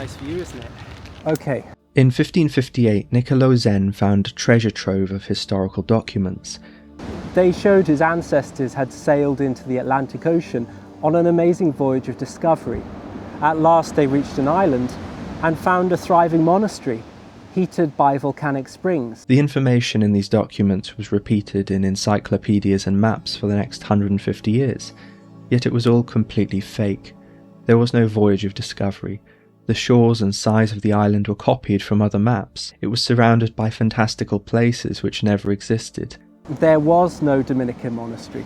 nice view, isn't it? Okay. In 1558, Niccolo Zen found a treasure trove of historical documents. They showed his ancestors had sailed into the Atlantic Ocean on an amazing voyage of discovery. At last they reached an island and found a thriving monastery, heated by volcanic springs. The information in these documents was repeated in encyclopedias and maps for the next 150 years, yet it was all completely fake. There was no voyage of discovery. The shores and size of the island were copied from other maps. It was surrounded by fantastical places which never existed. There was no Dominican monastery.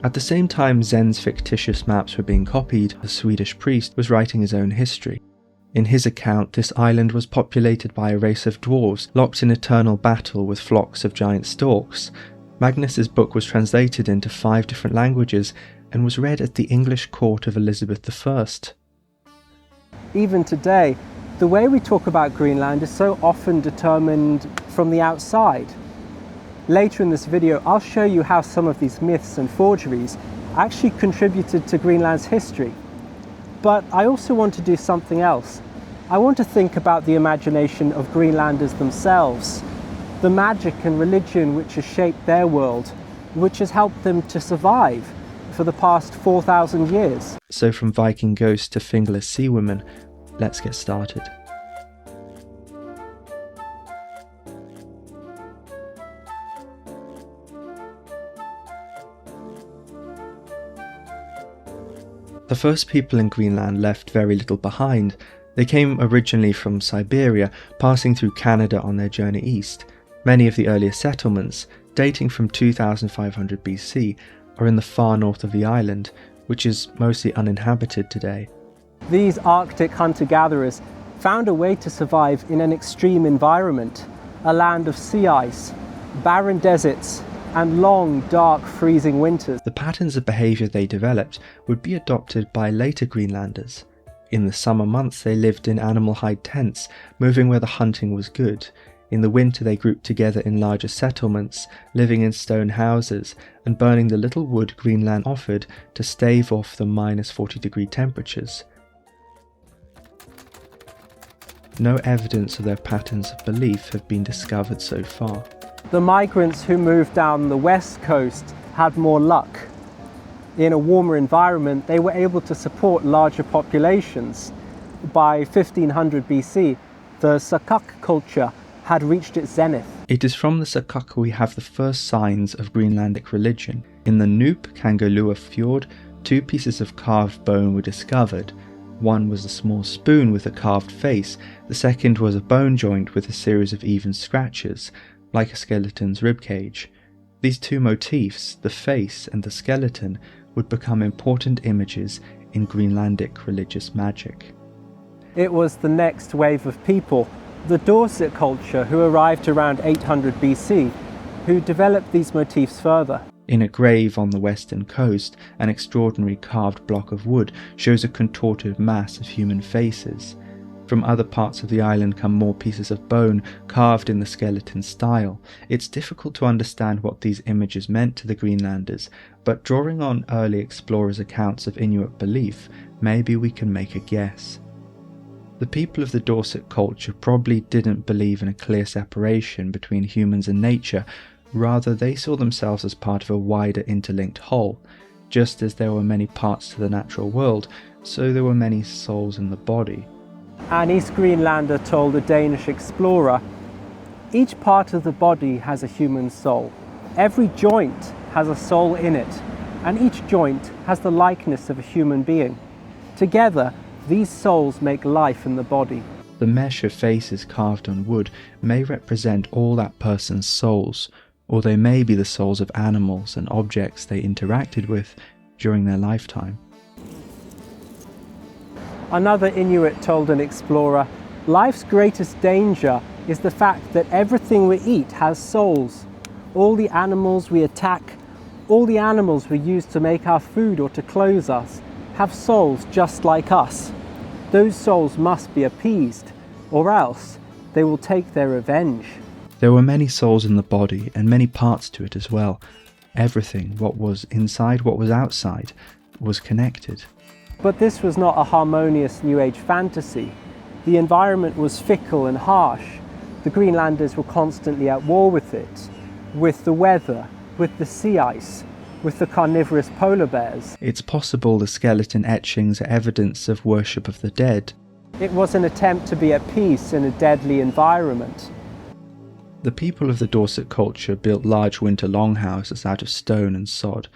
At the same time Zen's fictitious maps were being copied, a Swedish priest was writing his own history. In his account, this island was populated by a race of dwarves locked in eternal battle with flocks of giant storks. Magnus's book was translated into 5 different languages and was read at the English court of Elizabeth I. Even today, the way we talk about Greenland is so often determined from the outside. Later in this video, I'll show you how some of these myths and forgeries actually contributed to Greenland's history. But I also want to do something else. I want to think about the imagination of Greenlanders themselves, the magic and religion which has shaped their world, which has helped them to survive for the past 4,000 years. So from Viking ghosts to fingerless sea women, let's get started. The first people in Greenland left very little behind. They came originally from Siberia, passing through Canada on their journey east. Many of the earliest settlements, dating from 2500 BC, are in the far north of the island, which is mostly uninhabited today. These Arctic hunter-gatherers found a way to survive in an extreme environment, a land of sea ice, barren deserts, and long, dark, freezing winters. The patterns of behaviour they developed would be adopted by later Greenlanders. In the summer months they lived in animal hide tents, moving where the hunting was good. In the winter they grouped together in larger settlements, living in stone houses and burning the little wood Greenland offered to stave off the -40-degree temperatures. No evidence of their patterns of belief have been discovered so far. The migrants who moved down the west coast had more luck. In a warmer environment, they were able to support larger populations. By 1500 BC, the Sakak culture had reached its zenith. It is from the Sakak we have the first signs of Greenlandic religion. In the Nuuk Kangerlua fjord, 2 pieces of carved bone were discovered. One was a small spoon with a carved face, the second was a bone joint with a series of even scratches, like a skeleton's ribcage. These 2 motifs, the face and the skeleton, would become important images in Greenlandic religious magic. It was the next wave of people, the Dorset culture, who arrived around 800 BC, who developed these motifs further. In a grave on the western coast, an extraordinary carved block of wood shows a contorted mass of human faces. From other parts of the island come more pieces of bone carved in the skeleton style. It's difficult to understand what these images meant to the Greenlanders, but drawing on early explorers' accounts of Inuit belief, maybe we can make a guess. The people of the Dorset culture probably didn't believe in a clear separation between humans and nature. Rather, they saw themselves as part of a wider interlinked whole. Just as there were many parts to the natural world, so there were many souls in the body. An East Greenlander told a Danish explorer, "Each part of the body has a human soul. Every joint has a soul in it, and each joint has the likeness of a human being. Together, these souls make life in the body." The mesh of faces carved on wood may represent all that person's souls, or they may be the souls of animals and objects they interacted with during their lifetime. Another Inuit told an explorer, "Life's greatest danger is the fact that everything we eat has souls. All the animals we attack, all the animals we use to make our food or to clothe us, have souls just like us. Those souls must be appeased, or else they will take their revenge." There were many souls in the body and many parts to it as well. Everything, what was inside, what was outside. was connected. But this was not a harmonious New Age fantasy. The environment was fickle and harsh. The Greenlanders were constantly at war with it, with the weather, with the sea ice, with the carnivorous polar bears. It's possible the skeleton etchings are evidence of worship of the dead. It was an attempt to be at peace in a deadly environment. The people of the Dorset culture built large winter longhouses out of stone and sod.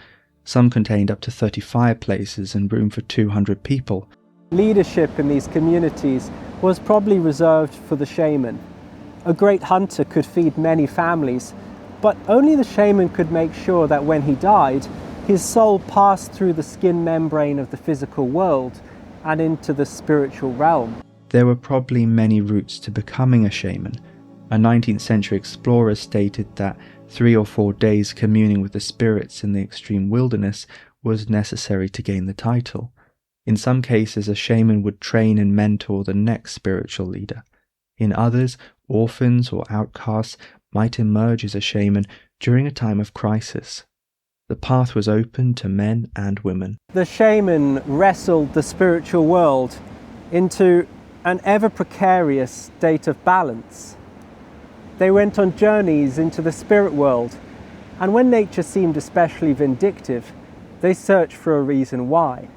Some contained up to 30 fireplaces and room for 200 people. Leadership in these communities was probably reserved for the shaman. A great hunter could feed many families, but only the shaman could make sure that when he died, his soul passed through the skin membrane of the physical world and into the spiritual realm. There were probably many routes to becoming a shaman. A 19th century explorer stated that 3 or 4 days communing with the spirits in the extreme wilderness was necessary to gain the title. In some cases, a shaman would train and mentor the next spiritual leader. In others, orphans or outcasts might emerge as a shaman during a time of crisis. The path was open to men and women. The shaman wrestled the spiritual world into an ever precarious state of balance. They went on journeys into the spirit world, and when nature seemed especially vindictive, they searched for a reason why.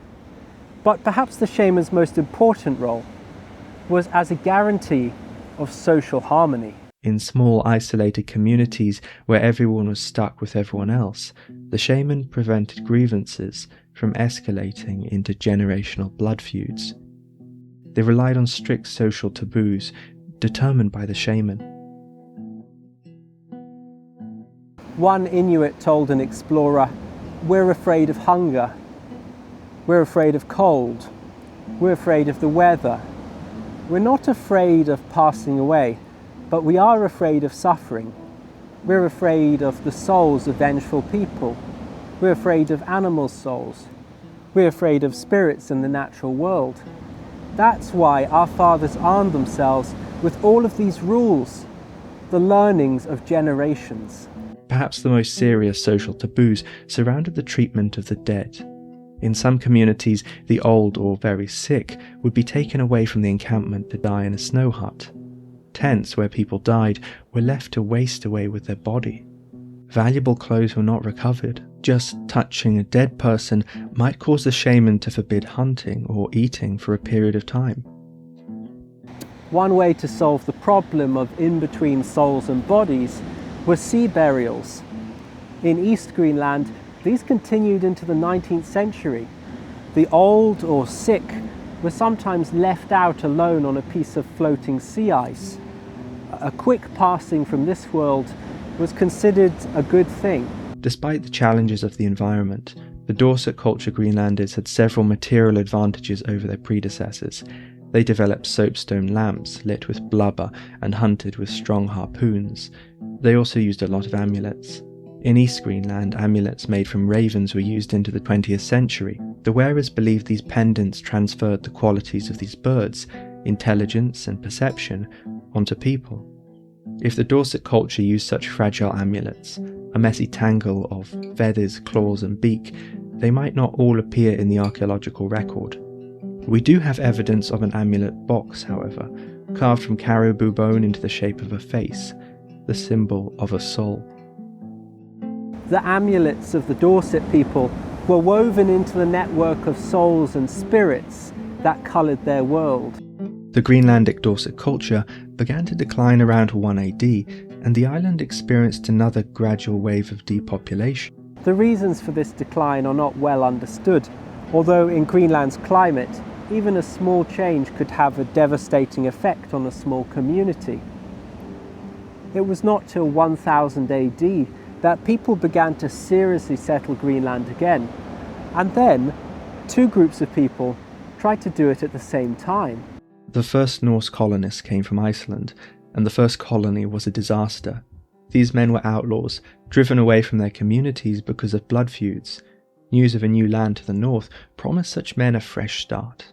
But perhaps the shaman's most important role was as a guarantee of social harmony. In small isolated communities where everyone was stuck with everyone else, the shaman prevented grievances from escalating into generational blood feuds. They relied on strict social taboos determined by the shaman. One Inuit told an explorer, "We're afraid of hunger. We're afraid of cold. We're afraid of the weather. We're not afraid of passing away, but we are afraid of suffering. We're afraid of the souls of vengeful people. We're afraid of animal souls. We're afraid of spirits in the natural world. That's why our fathers armed themselves with all of these rules, the learnings of generations." Perhaps the most serious social taboos surrounded the treatment of the dead. In some communities, the old or very sick would be taken away from the encampment to die in a snow hut. Tents where people died were left to waste away with their body. Valuable clothes were not recovered. Just touching a dead person might cause the shaman to forbid hunting or eating for a period of time. One way to solve the problem of in-between souls and bodies was sea burials. In East Greenland, these continued into the 19th century. The old or sick were sometimes left out alone on a piece of floating sea ice. A quick passing from this world was considered a good thing. Despite the challenges of the environment, the Dorset culture Greenlanders had several material advantages over their predecessors. They developed soapstone lamps lit with blubber and hunted with strong harpoons. They also used a lot of amulets. In East Greenland, amulets made from ravens were used into the 20th century. The wearers believed these pendants transferred the qualities of these birds, intelligence and perception, onto people. If the Dorset culture used such fragile amulets, a messy tangle of feathers, claws and beak, they might not all appear in the archaeological record. We do have evidence of an amulet box, however, carved from caribou bone into the shape of a face, the symbol of a soul. The amulets of the Dorset people were woven into the network of souls and spirits that coloured their world. The Greenlandic Dorset culture began to decline around 1 AD, and the island experienced another gradual wave of depopulation. The reasons for this decline are not well understood, although in Greenland's climate, even a small change could have a devastating effect on a small community. It was not till 1000 AD that people began to seriously settle Greenland again, and then 2 groups of people tried to do it at the same time. The first Norse colonists came from Iceland, and the first colony was a disaster. These men were outlaws, driven away from their communities because of blood feuds. News of a new land to the north promised such men a fresh start.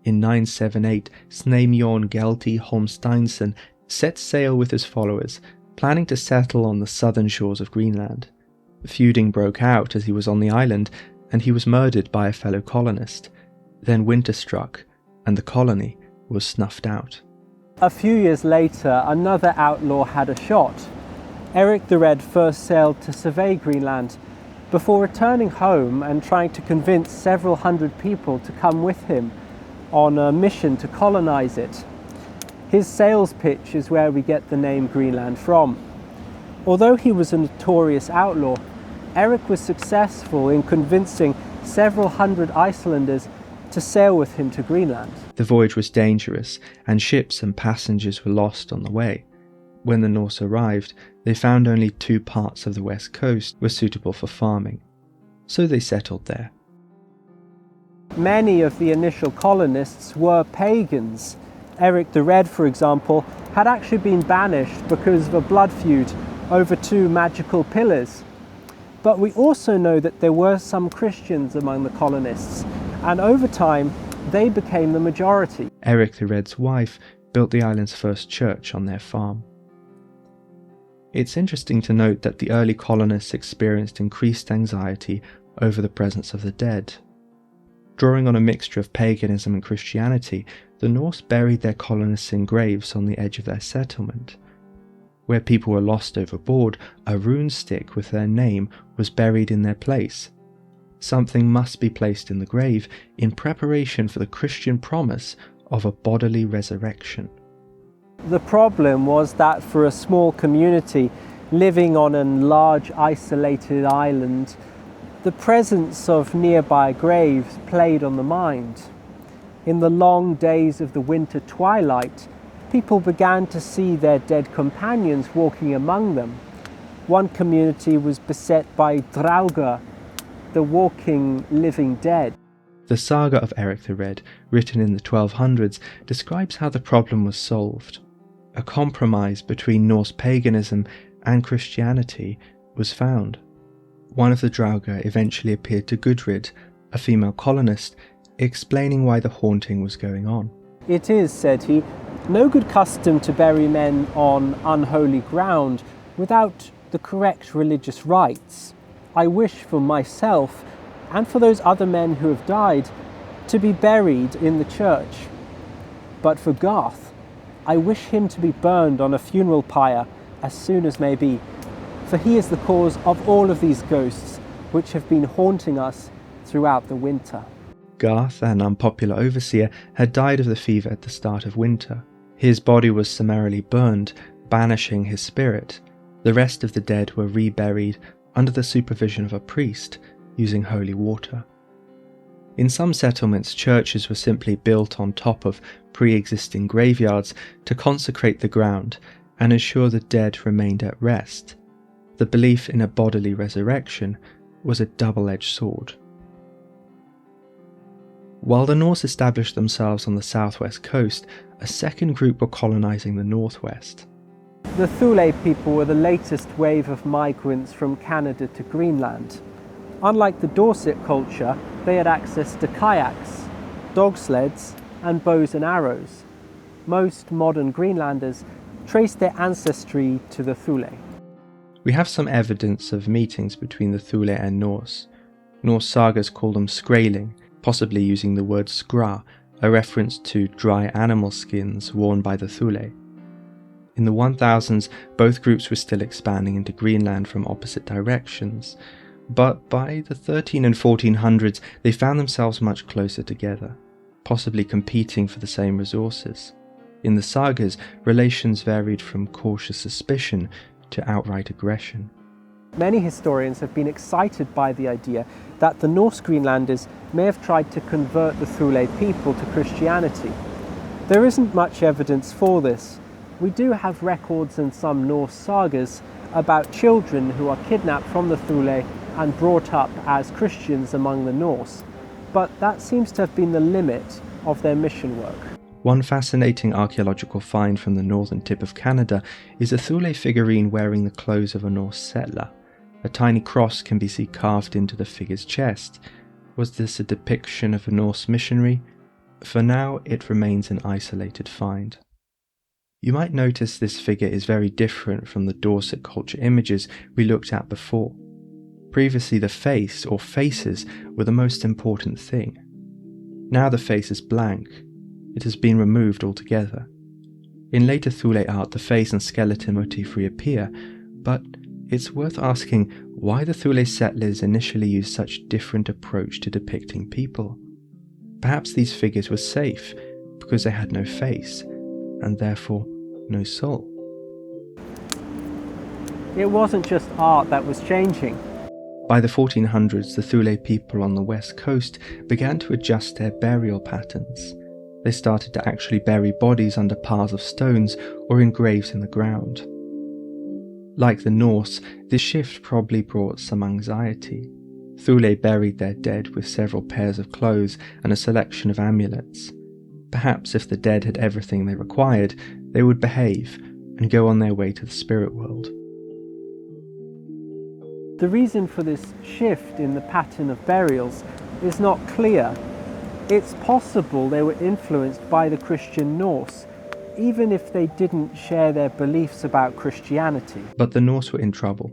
In 978, Snæmjorn Gelti Holmsteinsen set sail with his followers, planning to settle on the southern shores of Greenland. Feuding broke out as he was on the island, and he was murdered by a fellow colonist. Then winter struck, and the colony was snuffed out. A few years later, another outlaw had a shot. Eric the Red first sailed to survey Greenland before returning home and trying to convince several hundred people to come with him on a mission to colonize it. His sales pitch is where we get the name Greenland from. Although he was a notorious outlaw, Eric was successful in convincing several hundred Icelanders to sail with him to Greenland. The voyage was dangerous, and ships and passengers were lost on the way. When the Norse arrived, they found only 2 parts of the west coast were suitable for farming, so they settled there. Many of the initial colonists were pagans. Eric the Red, for example, had actually been banished because of a blood feud over 2 magical pillars. But we also know that there were some Christians among the colonists, and over time they became the majority. Eric the Red's wife built the island's first church on their farm. It's interesting to note that the early colonists experienced increased anxiety over the presence of the dead. Drawing on a mixture of paganism and Christianity, the Norse buried their colonists in graves on the edge of their settlement. Where people were lost overboard, a rune stick with their name was buried in their place. Something must be placed in the grave in preparation for the Christian promise of a bodily resurrection. The problem was that for a small community living on a large isolated island, the presence of nearby graves played on the mind. In the long days of the winter twilight, people began to see their dead companions walking among them. One community was beset by Draugr, the walking, living dead. The saga of Eric the Red, written in the 1200s, describes how the problem was solved. A compromise between Norse paganism and Christianity was found. One of the Draugr eventually appeared to Gudrid, a female colonist, explaining why the haunting was going on. "It is," said he, "no good custom to bury men on unholy ground without the correct religious rites. I wish for myself, and for those other men who have died, to be buried in the church. But for Garth, I wish him to be burned on a funeral pyre as soon as may be, for he is the cause of all of these ghosts which have been haunting us throughout the winter." Garth, an unpopular overseer, had died of the fever at the start of winter. His body was summarily burned, banishing his spirit. The rest of the dead were reburied under the supervision of a priest, using holy water. In some settlements, churches were simply built on top of pre-existing graveyards to consecrate the ground and ensure the dead remained at rest. The belief in a bodily resurrection was a double-edged sword. While the Norse established themselves on the southwest coast, a second group were colonizing the northwest. The Thule people were the latest wave of migrants from Canada to Greenland. Unlike the Dorset culture, they had access to kayaks, dog sleds, and bows and arrows. Most modern Greenlanders trace their ancestry to the Thule. We have some evidence of meetings between the Thule and Norse. Norse sagas call them skraeling, possibly using the word skra, a reference to dry animal skins worn by the Thule. In the 1000s, both groups were still expanding into Greenland from opposite directions, but by the 13 and 1400s they found themselves much closer together, possibly competing for the same resources. In the sagas, relations varied from cautious suspicion to outright aggression. Many historians have been excited by the idea that the Norse Greenlanders may have tried to convert the Thule people to Christianity. There isn't much evidence for this. We do have records in some Norse sagas about children who are kidnapped from the Thule and brought up as Christians among the Norse, but that seems to have been the limit of their mission work. One fascinating archaeological find from the northern tip of Canada is a Thule figurine wearing the clothes of a Norse settler. A tiny cross can be seen carved into the figure's chest. Was this a depiction of a Norse missionary? For now, it remains an isolated find. You might notice this figure is very different from the Dorset culture images we looked at before. Previously, the face or faces were the most important thing. Now the face is blank. It has been removed altogether. In later Thule art, the face and skeleton motif reappear, but it's worth asking why the Thule settlers initially used such different approach to depicting people. Perhaps these figures were safe because they had no face, and therefore no soul. It wasn't just art that was changing. By the 1400s, the Thule people on the west coast began to adjust their burial patterns. They started to actually bury bodies under piles of stones or in graves in the ground. Like the Norse, this shift probably brought some anxiety. Thule buried their dead with several pairs of clothes and a selection of amulets. Perhaps if the dead had everything they required, they would behave and go on their way to the spirit world. The reason for this shift in the pattern of burials is not clear. It's possible they were influenced by the Christian Norse, even if they didn't share their beliefs about Christianity. But the Norse were in trouble.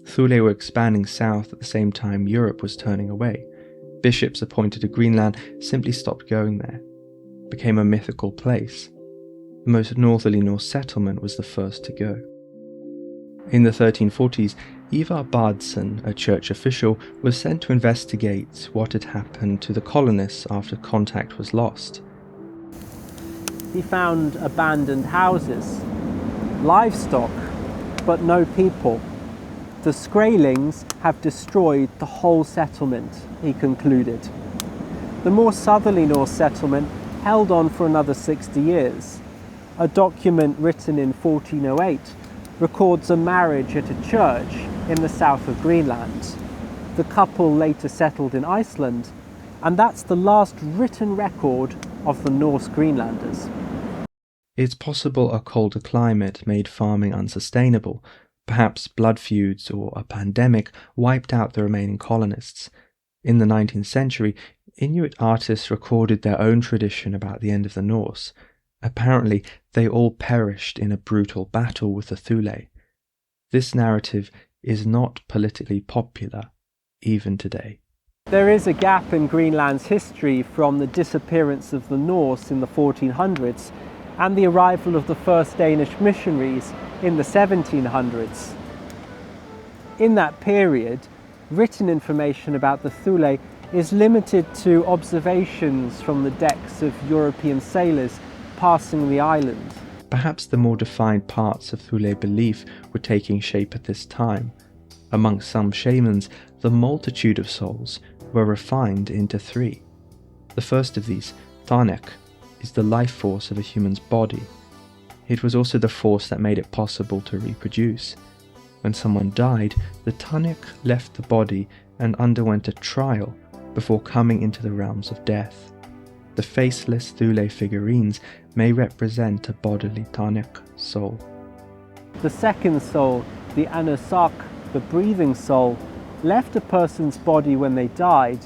Thule were expanding south at the same time Europe was turning away. Bishops appointed to Greenland simply stopped going there. It became a mythical place. The most northerly Norse settlement was the first to go. In the 1340s, Ivar Bardsson, a church official, was sent to investigate what had happened to the colonists after contact was lost. He found abandoned houses, livestock, but no people. The Skraelings have destroyed the whole settlement, he concluded. The more southerly Norse settlement held on for another 60 years. A document written in 1408 records a marriage at a church in the south of Greenland. The couple later settled in Iceland, and that's the last written record of the Norse Greenlanders. It's possible a colder climate made farming unsustainable. Perhaps blood feuds or a pandemic wiped out the remaining colonists. In the 19th century, Inuit artists recorded their own tradition about the end of the Norse. Apparently, they all perished in a brutal battle with the Thule. This narrative is not politically popular, even today. There is a gap in Greenland's history from the disappearance of the Norse in the 1400s and the arrival of the first Danish missionaries in the 1700s. In that period, written information about the Thule is limited to observations from the decks of European sailors passing the island. Perhaps the more defined parts of Thule belief were taking shape at this time. Amongst some shamans, the multitude of souls were refined into three. The first of these, Tanek, is the life force of a human's body. It was also the force that made it possible to reproduce. When someone died, the Tanek left the body and underwent a trial before coming into the realms of death. The faceless Thule figurines may represent a bodily Tanek soul. The second soul, the Anusak, the breathing soul, left a person's body when they died,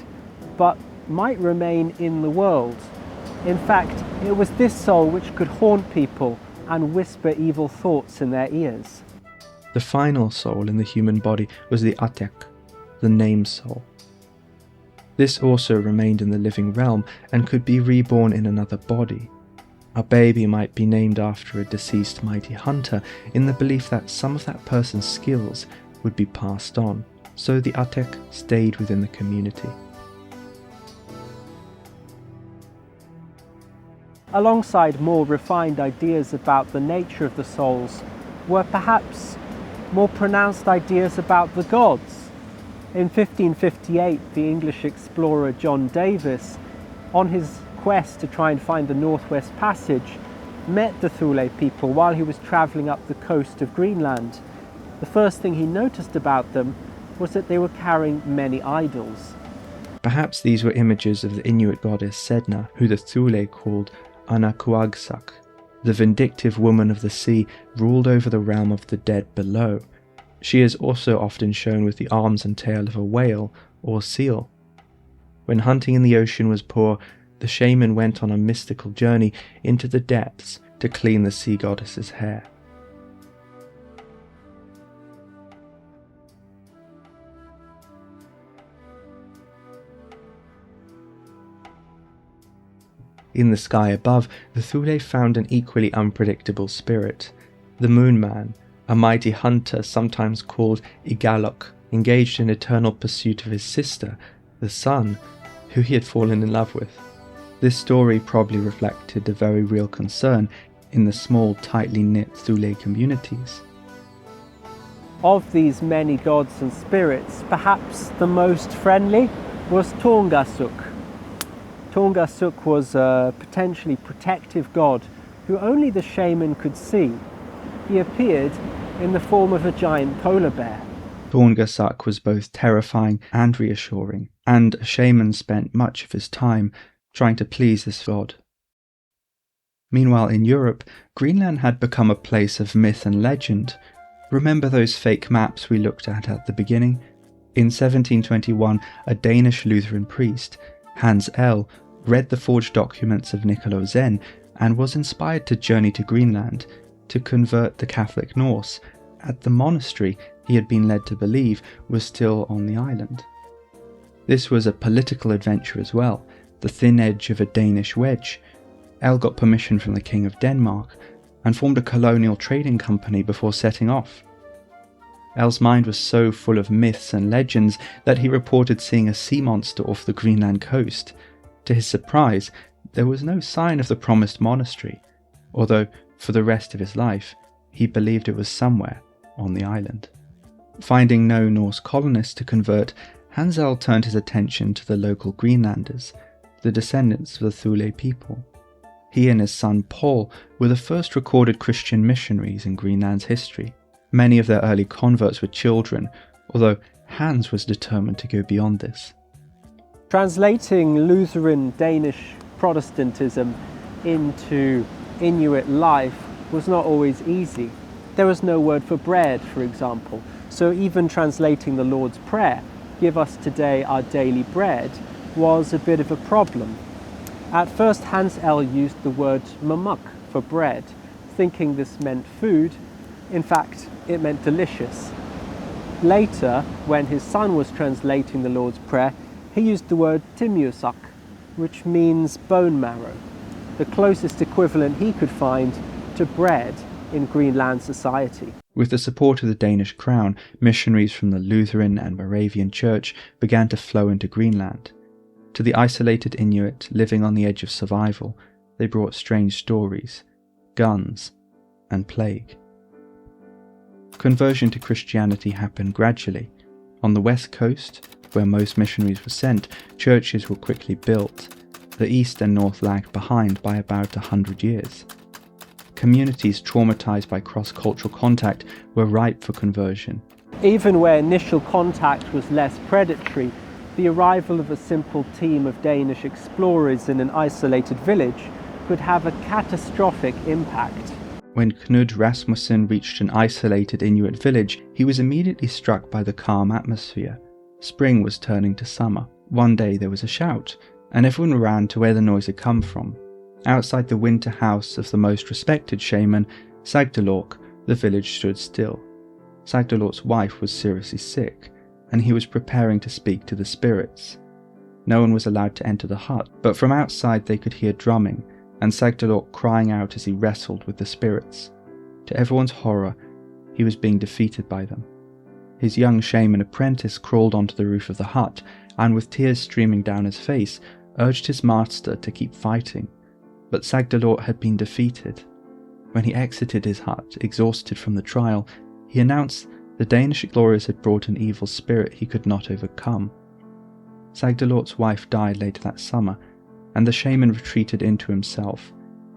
but might remain in the world. In fact, it was this soul which could haunt people and whisper evil thoughts in their ears. The final soul in the human body was the Atek, the name soul. This also remained in the living realm and could be reborn in another body. A baby might be named after a deceased mighty hunter in the belief that some of that person's skills would be passed on, so the Atek stayed within the community. Alongside more refined ideas about the nature of the souls were perhaps more pronounced ideas about the gods. In 1558, the English explorer John Davis, on his quest to try and find the Northwest Passage, met the Thule people while he was travelling up the coast of Greenland. The first thing he noticed about them was that they were carrying many idols. Perhaps these were images of the Inuit goddess Sedna, who the Thule called Anakuagsak. The vindictive woman of the sea ruled over the realm of the dead below. She is also often shown with the arms and tail of a whale or seal. When hunting in the ocean was poor, the shaman went on a mystical journey into the depths to clean the sea goddess's hair. In the sky above, the Thule found an equally unpredictable spirit. The Moon Man, a mighty hunter sometimes called Igalok, engaged in eternal pursuit of his sister, the Sun, who he had fallen in love with. This story probably reflected a very real concern in the small, tightly knit Thule communities. Of these many gods and spirits, perhaps the most friendly was Tungasuk. Tungasuk was a potentially protective god who only the shaman could see. He appeared in the form of a giant polar bear. Tungasuk was both terrifying and reassuring, and a shaman spent much of his time trying to please this god. Meanwhile, in Europe, Greenland had become a place of myth and legend. Remember those fake maps we looked at the beginning? In 1721, a Danish Lutheran priest, Hans L., read the forged documents of Niccolo Zen and was inspired to journey to Greenland to convert the Catholic Norse at the monastery he had been led to believe was still on the island. This was a political adventure as well, the thin edge of a Danish wedge. L got permission from the King of Denmark and formed a colonial trading company before setting off. L's mind was so full of myths and legends that he reported seeing a sea monster off the Greenland coast. To his surprise, there was no sign of the promised monastery, although for the rest of his life he believed it was somewhere on the island. Finding no Norse colonists to convert, Hans L turned his attention to the local Greenlanders, the descendants of the Thule people. He and his son Paul were the first recorded Christian missionaries in Greenland's history. Many of their early converts were children, although Hans was determined to go beyond this. Translating Lutheran Danish Protestantism into Inuit life was not always easy. There was no word for bread, for example, so even translating the Lord's Prayer, "Give us today our daily bread," was a bit of a problem. At first, Hans L used the word mamuk for bread, thinking this meant food. In fact, it meant delicious. Later, when his son was translating the Lord's Prayer, he used the word timjusak, which means bone marrow, the closest equivalent he could find to bread in Greenland society. With the support of the Danish crown, missionaries from the Lutheran and Moravian Church began to flow into Greenland. To the isolated Inuit living on the edge of survival, they brought strange stories, guns, and plague. Conversion to Christianity happened gradually. On the west coast, where most missionaries were sent, churches were quickly built. The east and north lagged behind by about 100 years. Communities traumatized by cross-cultural contact were ripe for conversion. Even where initial contact was less predatory, the arrival of a simple team of Danish explorers in an isolated village could have a catastrophic impact. When Knud Rasmussen reached an isolated Inuit village, he was immediately struck by the calm atmosphere. Spring was turning to summer. One day there was a shout, and everyone ran to where the noise had come from. Outside the winter house of the most respected shaman, Sagdalork, the village stood still. Sagdalork's wife was seriously sick, and he was preparing to speak to the spirits. No one was allowed to enter the hut, but from outside they could hear drumming, and Sagdalork crying out as he wrestled with the spirits. To everyone's horror, he was being defeated by them. His young shaman apprentice crawled onto the roof of the hut, and with tears streaming down his face, urged his master to keep fighting. But Sagdalork had been defeated. When he exited his hut, exhausted from the trial, he announced the Danish explorers had brought an evil spirit he could not overcome. Sagdalork's wife died later that summer, and the shaman retreated into himself,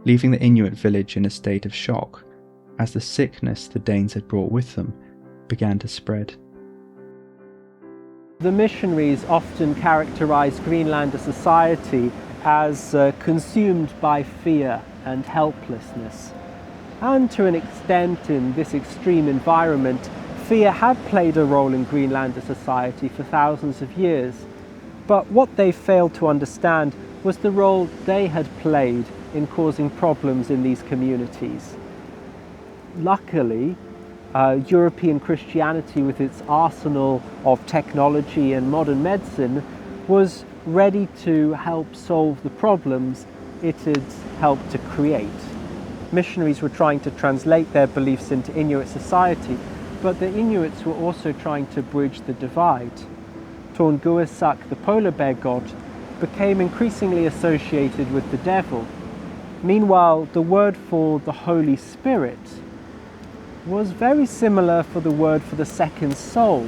leaving the Inuit village in a state of shock, as the sickness the Danes had brought with them began to spread. The missionaries often characterized Greenlander society as consumed by fear and helplessness. And to an extent, in this extreme environment, fear had played a role in Greenlander society for thousands of years. But what they failed to understand was the role they had played in causing problems in these communities. Luckily, European Christianity, with its arsenal of technology and modern medicine, was ready to help solve the problems it had helped to create. Missionaries were trying to translate their beliefs into Inuit society, but the Inuits were also trying to bridge the divide. Tornguisak, the polar bear god, became increasingly associated with the devil. Meanwhile, the word for the Holy Spirit was very similar for the word for the second soul,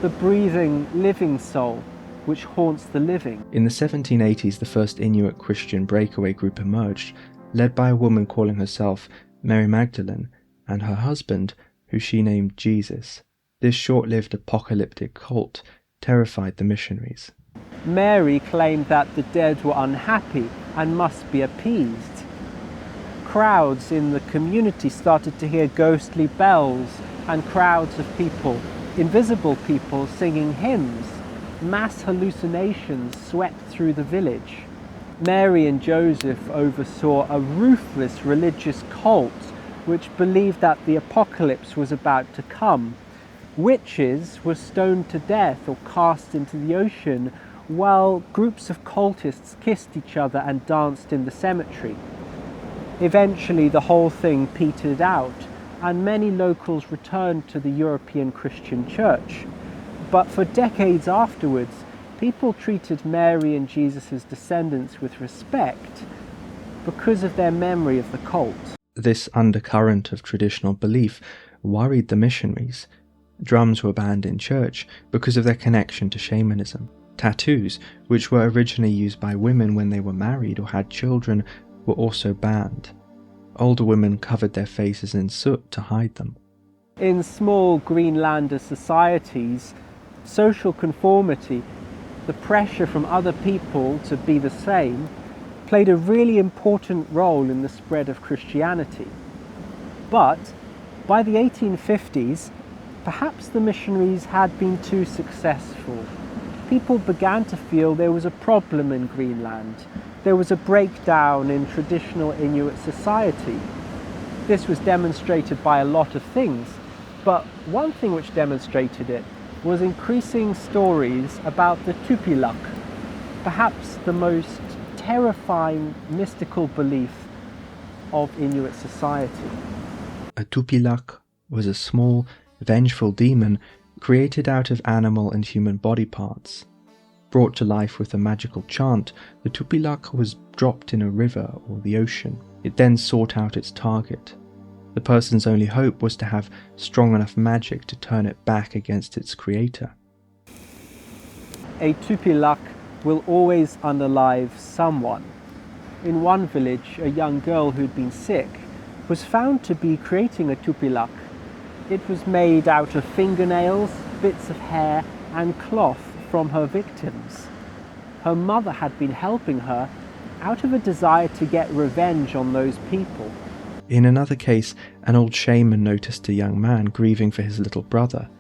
the breathing, living soul, which haunts the living. In the 1780s, the first Inuit Christian breakaway group emerged, led by a woman calling herself Mary Magdalene and her husband, who she named Jesus. This short-lived apocalyptic cult terrified the missionaries. Mary claimed that the dead were unhappy and must be appeased. Crowds in the community started to hear ghostly bells and crowds of people, invisible people, singing hymns. Mass hallucinations swept through the village. Mary and Joseph oversaw a ruthless religious cult which believed that the apocalypse was about to come. Witches were stoned to death or cast into the ocean, while groups of cultists kissed each other and danced in the cemetery. Eventually, the whole thing petered out, and many locals returned to the European Christian Church. But for decades afterwards, people treated Mary and Jesus' descendants with respect because of their memory of the cult. This undercurrent of traditional belief worried the missionaries. Drums were banned in church because of their connection to shamanism. Tattoos, which were originally used by women when they were married or had children, were also banned. Older women covered their faces in soot to hide them. In small Greenlander societies, social conformity, the pressure from other people to be the same, played a really important role in the spread of Christianity. But by the 1850s, perhaps the missionaries had been too successful. People began to feel there was a problem in Greenland. There was a breakdown in traditional Inuit society. This was demonstrated by a lot of things, but one thing which demonstrated it was increasing stories about the Tupilak, perhaps the most terrifying mystical belief of Inuit society. A Tupilak was a small, vengeful demon created out of animal and human body parts. Brought to life with a magical chant, the Tupilak was dropped in a river or the ocean. It then sought out its target. The person's only hope was to have strong enough magic to turn it back against its creator. A Tupilak will always unalive someone. In one village, a young girl who'd been sick was found to be creating a Tupilak. It was made out of fingernails, bits of hair and cloth from her victims. Her mother had been helping her out of a desire to get revenge on those people. In another case, an old shaman noticed a young man grieving for his little brother.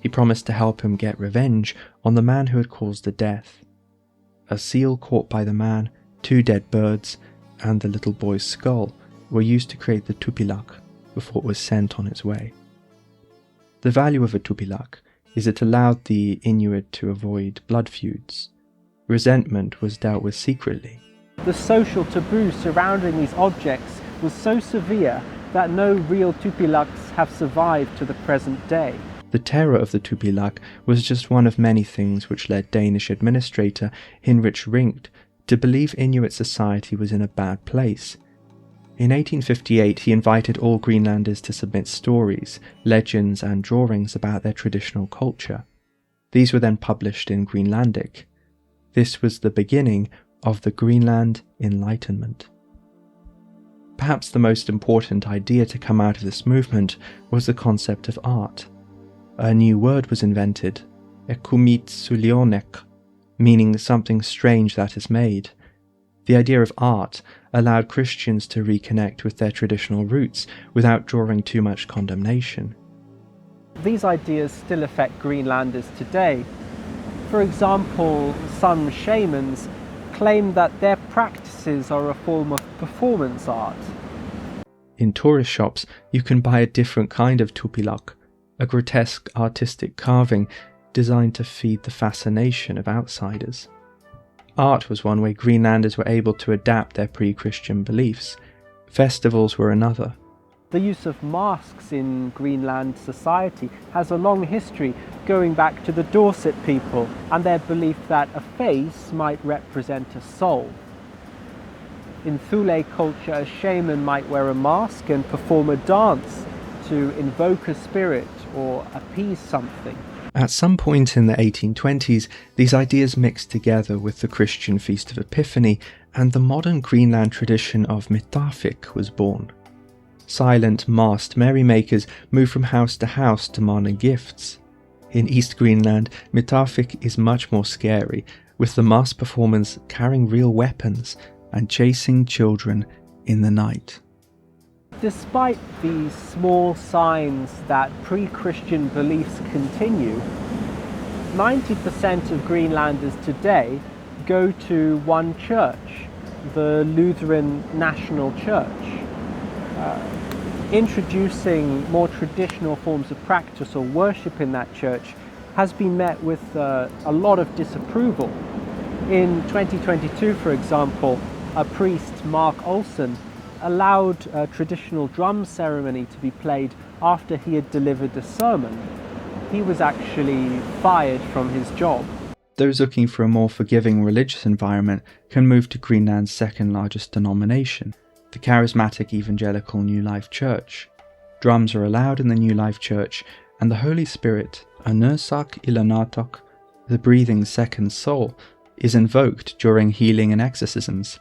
He promised to help him get revenge on the man who had caused the death. A seal caught by the man, 2 dead birds, and the little boy's skull were used to create the Tupilak before it was sent on its way. The value of a Tupilak is it allowed the Inuit to avoid blood feuds. Resentment was dealt with secretly. The social taboo surrounding these objects was so severe that no real Tupilaks have survived to the present day. The terror of the Tupilak was just one of many things which led Danish administrator Hinrich Ringt to believe Inuit society was in a bad place. In 1858, he invited all Greenlanders to submit stories, legends and drawings about their traditional culture. These were then published in Greenlandic. This was the beginning of the Greenland enlightenment. Perhaps the most important idea to come out of this movement was the concept of art. A new word was invented, ekummitsulionek, meaning something strange that is made. The idea of art allowed Christians to reconnect with their traditional roots without drawing too much condemnation. These ideas still affect Greenlanders today. For example, some shamans claim that their practices are a form of performance art. In tourist shops, you can buy a different kind of Tupilak, a grotesque artistic carving designed to feed the fascination of outsiders. Art was one way Greenlanders were able to adapt their pre-Christian beliefs. Festivals were another. The use of masks in Greenland society has a long history, going back to the Dorset people and their belief that a face might represent a soul. In Thule culture, a shaman might wear a mask and perform a dance to invoke a spirit or appease something. At some point in the 1820s, these ideas mixed together with the Christian Feast of Epiphany, and the modern Greenland tradition of mittafik was born. Silent, masked merrymakers moved from house to house demanding gifts. In East Greenland, mittafik is much more scary, with the masked performers carrying real weapons and chasing children in the night. Despite these small signs that pre-Christian beliefs continue, 90% of Greenlanders today go to one church, the Lutheran National Church. Introducing more traditional forms of practice or worship in that church has been met with a lot of disapproval. In 2022, for example, a priest, Mark Olsen, allowed a traditional drum ceremony to be played after he had delivered a sermon. He was actually fired from his job. Those looking for a more forgiving religious environment can move to Greenland's second largest denomination, the charismatic evangelical New Life Church. Drums are allowed in the New Life Church, and the Holy Spirit, Anursak Ilanatok, the breathing second soul, is invoked during healing and exorcisms.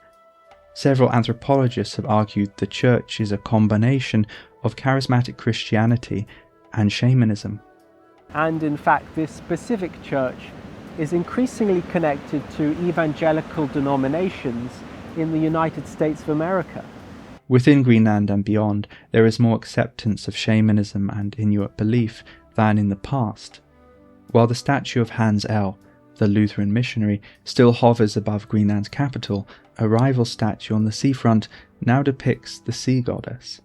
Several anthropologists have argued the church is a combination of charismatic Christianity and shamanism. And in fact, this specific church is increasingly connected to evangelical denominations in the United States of America. Within Greenland and beyond, there is more acceptance of shamanism and Inuit belief than in the past. While the statue of Hans El, the Lutheran missionary, still hovers above Greenland's capital, a rival statue on the seafront now depicts the sea goddess.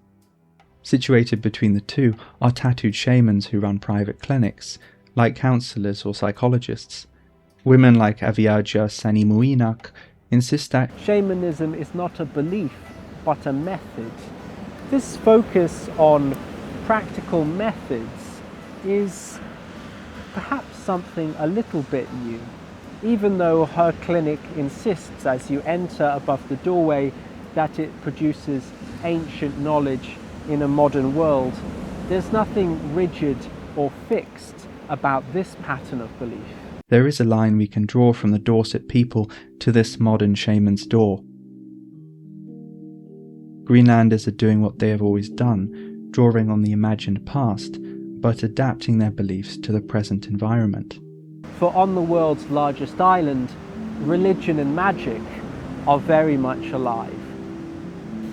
Situated between the two are tattooed shamans who run private clinics, like counsellors or psychologists. Women like Aviaja Sanimuinak insist that shamanism is not a belief, but a method. This focus on practical methods is perhaps something a little bit new. Even though her clinic insists as you enter above the doorway that it produces ancient knowledge in a modern world, there's nothing rigid or fixed about this pattern of belief. There is a line we can draw from the Dorset people to this modern shaman's door. Greenlanders are doing what they have always done, drawing on the imagined past, but adapting their beliefs to the present environment. For on the world's largest island, religion and magic are very much alive.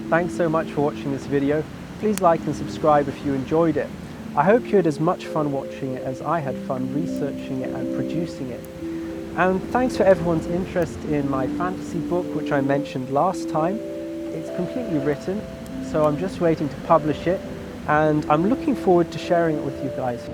Thanks so much for watching this video. Please like and subscribe if you enjoyed it. I hope you had as much fun watching it as I had fun researching it and producing it. And thanks for everyone's interest in my fantasy book, which I mentioned last time. It's completely written, so I'm just waiting to publish it, and I'm looking forward to sharing it with you guys.